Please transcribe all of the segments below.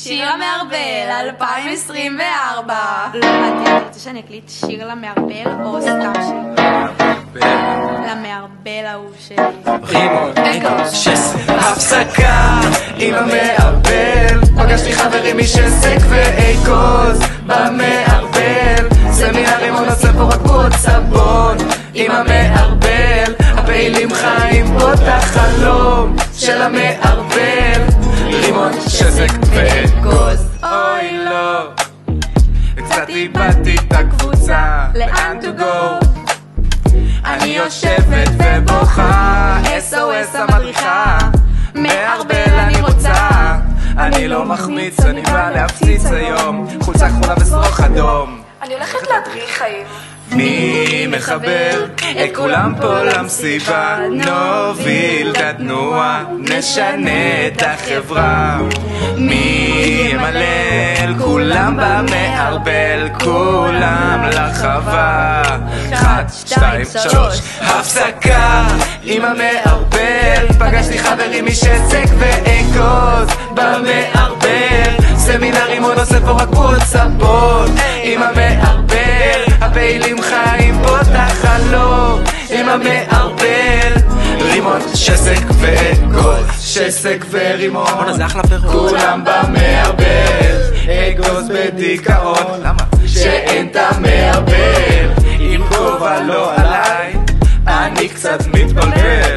שיר המערבל 2024. לא הבנתי, אתה רוצה שאני אקליט שיר למערבל או סתם שיר? למערבל האהוב שלי. רימון, שסק, הפסקה עם המערבל. פגשתי חברים משסק ואיקוז במערבל. סמינרים עוד נעשה פה רק בועות סבון עם המערבל. הפעילים חיים פה את החלום של המערבל. רימון, שסק ואיקוז. אוי לא, קצת איבדתי את הקבוצה. לאן to go? אני יושבת ובוכה, SOS המדריכה. מערבל אני רוצה, אני לא מחמיץ, אני בא להפציץ היום. חולצה כחולה ושרוך אדום. אני הולכת להדריך חיים. מי מחבר את כולם פה למסיבה? נוביל את התנועה, נשנה את החברה. מי ימלל? כולם במערבל, כולם לחווה. 1, 2, 3, הפסקה עם המערבל. פגשתי חברים משסק ואיקוז במערבל. סמינרים עוד נעשה פה רק בועות סבון עם המערבל. הפעילים חיים פה את החלום עם המערבל. רימון, שסק ואיקוז, שסק ורימון, כולם במערבל. איקוז בדיכאון, שאין את המערבל. עם כובע לא עליי, אני קצת מתבלבל.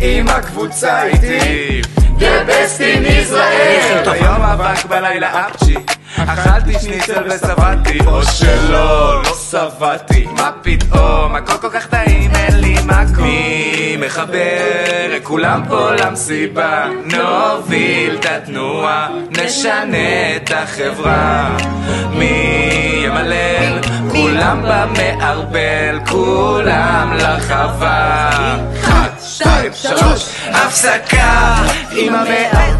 עם הקבוצה איתי The best in Israel. היום אבק בלילה אפצ'י, אכלתי שניצל וסבתי. או שלא, לא סבתי. מה פתאום, הכל כל כך טעים, אין לי מקום. מי מחבר כולם פה למסיבה? נוביל את התנועה, נשנה את החברה. מי ימלל? כולם במערבל, כולם לחווה. 1, 2, 3, הפסקה עם המערבל.